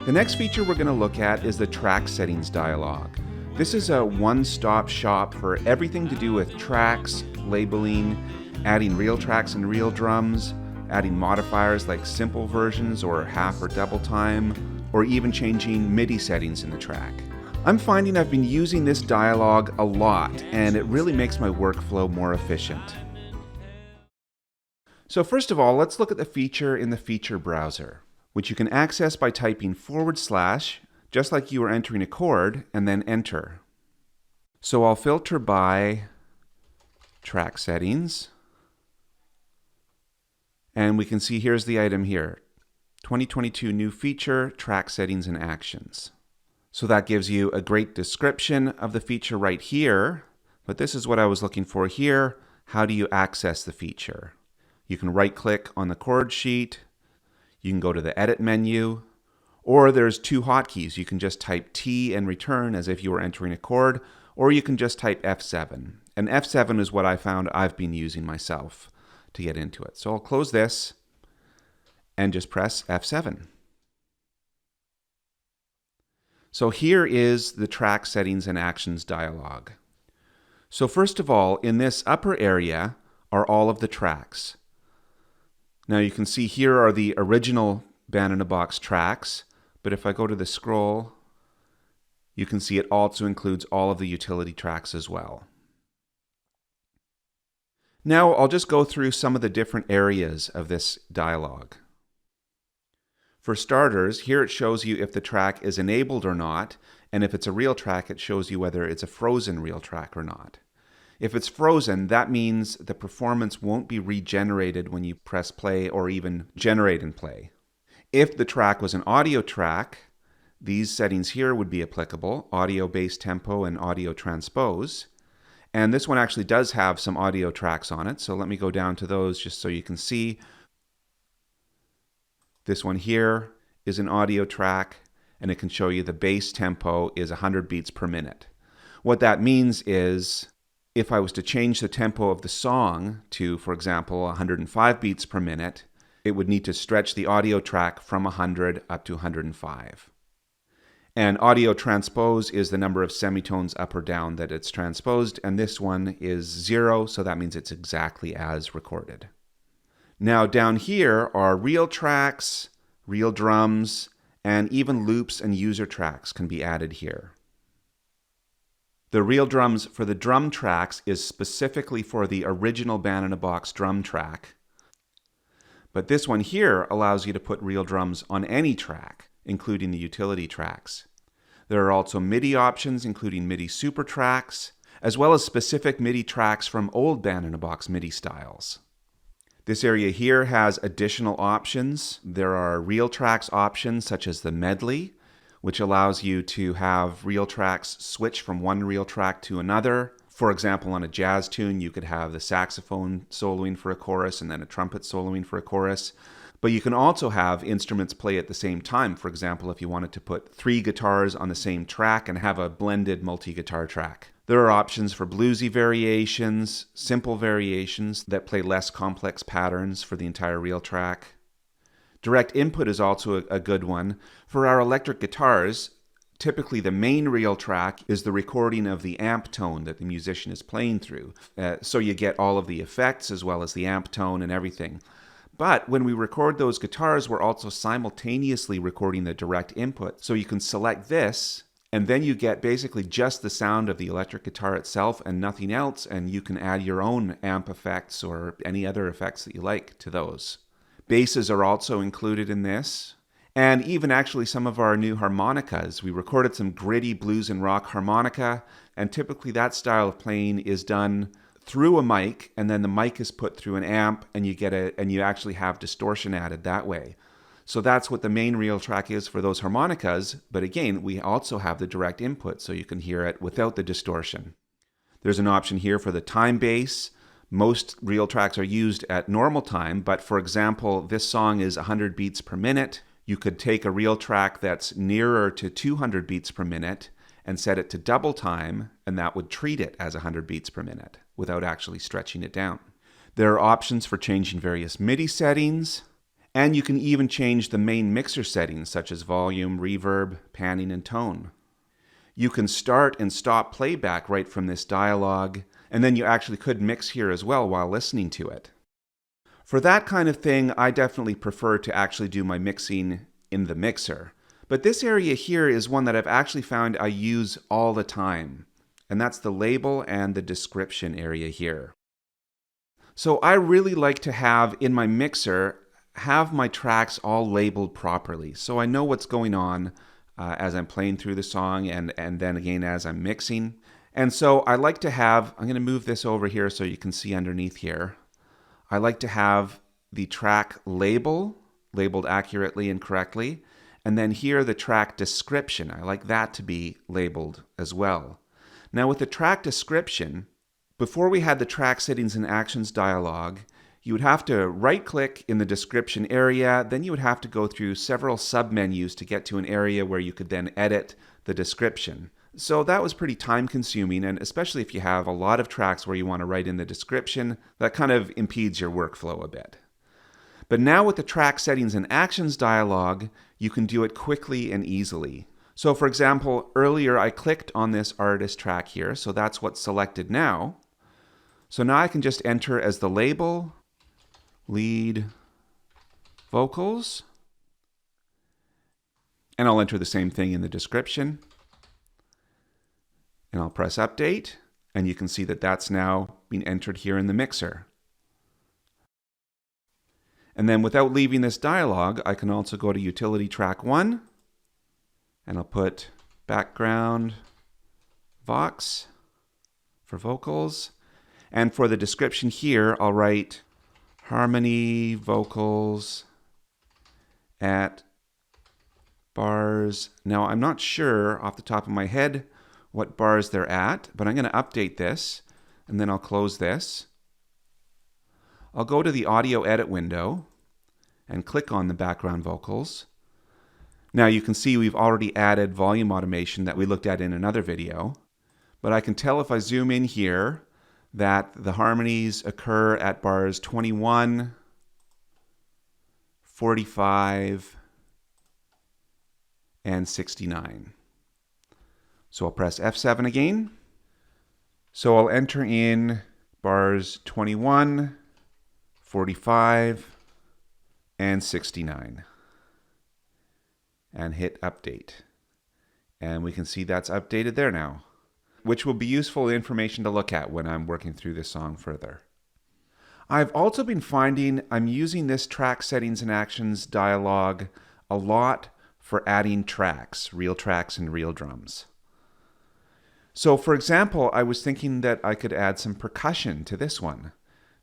The next feature we're going to look at is the track settings dialog. This is a one-stop shop for everything to do with tracks, labeling, adding real tracks and real drums, adding modifiers like simple versions or half or double time, or even changing MIDI settings in the track. I'm finding I've been using this dialog a lot, and it really makes my workflow more efficient. So first of all, let's look at the feature in the feature browser, which you can access by typing /, just like you were entering a chord, and then enter. So I'll filter by track settings, and we can see here's the item here, 2022 new feature, track settings and actions. So that gives you a great description of the feature right here, but this is what I was looking for here. How do you access the feature? You can right-click on the chord sheet, you can go to the edit menu, or there's two hotkeys. You can just type T and return as if you were entering a chord, or you can just type F7. And F7 is what I found I've been using myself to get into it. So I'll close this and just press F7. So here is the track settings and actions dialog. So first of all, in this upper area are all of the tracks. Now you can see here are the original Band in a Box tracks, but if I go to the scroll, you can see it also includes all of the utility tracks as well. Now I'll just go through some of the different areas of this dialog. For starters, here it shows you if the track is enabled or not, and if it's a real track, it shows you whether it's a frozen real track or not. If it's frozen, that means the performance won't be regenerated when you press play or even generate and play. If the track was an audio track, these settings here would be applicable, audio base tempo and audio transpose. And this one actually does have some audio tracks on it, so let me go down to those just so you can see. This one here is an audio track, and it can show you the base tempo is 100 beats per minute. What that means is if I was to change the tempo of the song to, for example, 105 beats per minute, it would need to stretch the audio track from 100 up to 105. And audio transpose is the number of semitones up or down that it's transposed, and this one is 0, so that means it's exactly as recorded. Now down here are real tracks, real drums, and even loops and user tracks can be added here. The real drums for the drum tracks is specifically for the original Band in a Box drum track. But this one here allows you to put real drums on any track, including the utility tracks. There are also MIDI options, including MIDI super tracks, as well as specific MIDI tracks from old Band in a Box MIDI styles. This area here has additional options. There are real tracks options such as the medley, which allows you to have real tracks switch from one real track to another. For example, on a jazz tune, you could have the saxophone soloing for a chorus and then a trumpet soloing for a chorus. But you can also have instruments play at the same time. For example, if you wanted to put 3 guitars on the same track and have a blended multi-guitar track. There are options for bluesy variations, simple variations that play less complex patterns for the entire real track. Direct input is also a good one. For our electric guitars, typically the main real track is the recording of the amp tone that the musician is playing through. So you get all of the effects as well as the amp tone and everything. But when we record those guitars, we're also simultaneously recording the direct input. So you can select this, and then you get basically just the sound of the electric guitar itself and nothing else, and you can add your own amp effects or any other effects that you like to those. Basses are also included in this, and even actually some of our new harmonicas. We recorded some gritty blues and rock harmonica, and typically that style of playing is done through a mic, and then the mic is put through an amp, and you actually have distortion added that way. So that's what the main real track is for those harmonicas, but again, we also have the direct input, so you can hear it without the distortion. There's an option here for the time bass. Most real tracks are used at normal time, but for example, this song is 100 beats per minute. You could take a real track that's nearer to 200 beats per minute and set it to double time, and that would treat it as 100 beats per minute without actually stretching it down. There are options for changing various MIDI settings, And you can even change the main mixer settings such as volume, reverb, panning, and tone. You can start and stop playback right from this dialog, and then you actually could mix here as well while listening to it. For that kind of thing, I definitely prefer to actually do my mixing in the mixer. But this area here is one that I've actually found I use all the time, and that's the label and the description area here. So I really like to have in my mixer, have my tracks all labeled properly, so I know what's going on as I'm playing through the song and then again as I'm mixing. And so I like to have, I'm going to move this over here so you can see underneath here. I like to have the track labeled accurately and correctly, and then here the track description. I like that to be labeled as well. Now with the track description, before we had the track settings and actions dialog, you would have to right-click in the description area, then you would have to go through several sub-menus to get to an area where you could then edit the description. So that was pretty time-consuming, and especially if you have a lot of tracks where you want to write in the description, that kind of impedes your workflow a bit. But now with the track settings and actions dialog, you can do it quickly and easily. So for example, earlier I clicked on this artist track here, so that's what's selected now. So now I can just enter as the label, lead vocals, and I'll enter the same thing in the description, and I'll press update, and you can see that that's now being entered here in the mixer. And then without leaving this dialog, I can also go to utility track 1, and I'll put background vox for vocals, and for the description here I'll write harmony vocals at bars. Now I'm not sure off the top of my head what bars they're at, but I'm going to update this and then I'll close this. I'll go to the audio edit window and click on the background vocals. Now you can see we've already added volume automation that we looked at in another video, but I can tell if I zoom in here that the harmonies occur at bars 21, 45, and 69. So I'll press F7 again. So I'll enter in bars 21, 45, and 69. And hit update. And we can see that's updated there now, which will be useful information to look at when I'm working through this song further. I've also been finding I'm using this track settings and actions dialog a lot for adding tracks, real tracks and real drums. So for example, I was thinking that I could add some percussion to this one.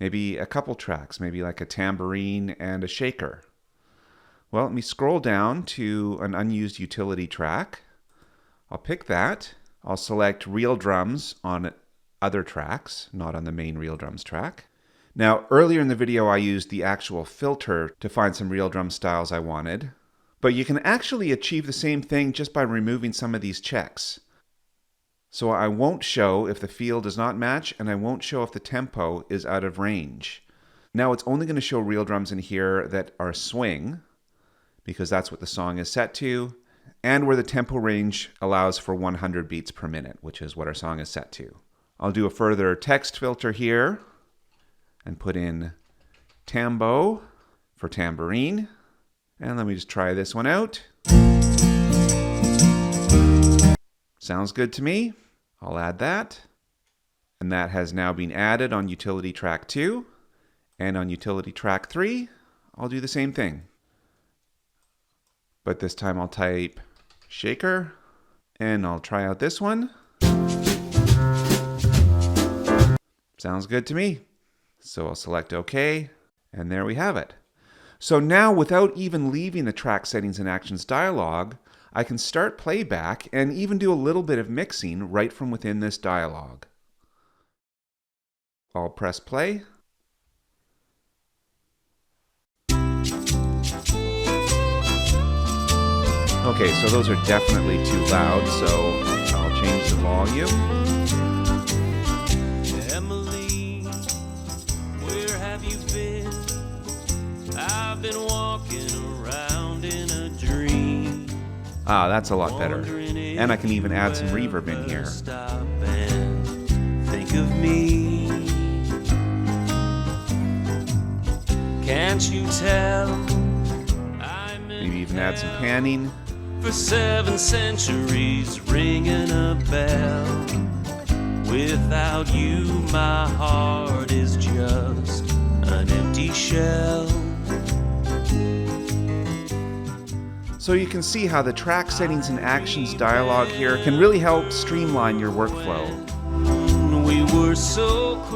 Maybe a couple tracks, maybe like a tambourine and a shaker. Well, let me scroll down to an unused utility track. I'll pick that. I'll select real drums on other tracks, not on the main real drums track. Now, earlier in the video, I used the actual filter to find some real drum styles I wanted. But you can actually achieve the same thing just by removing some of these checks. So I won't show if the feel does not match, and I won't show if the tempo is out of range. Now it's only going to show real drums in here that are swing, because that's what the song is set to, and where the tempo range allows for 100 beats per minute, which is what our song is set to. I'll do a further text filter here, and put in tambo for tambourine. And let me just try this one out. Sounds good to me. I'll add that. And that has now been added on utility track 2. And on utility track 3, I'll do the same thing. But this time I'll type shaker, and I'll try out this one. Sounds good to me. So I'll select OK, and there we have it. So now, without even leaving the track settings and actions dialog, I can start playback and even do a little bit of mixing right from within this dialog. I'll press play. Okay, so those are definitely too loud, so I'll change the volume. Emily, where have you been? I've been walking Ah, that's a lot better. And I can even add some reverb in here. Think of me. Can't you tell? Maybe even add some panning. For 7 centuries ringing a bell. Without you, my heart is just an empty shell. So you can see how the track settings and actions dialog here can really help streamline your workflow. We were so close.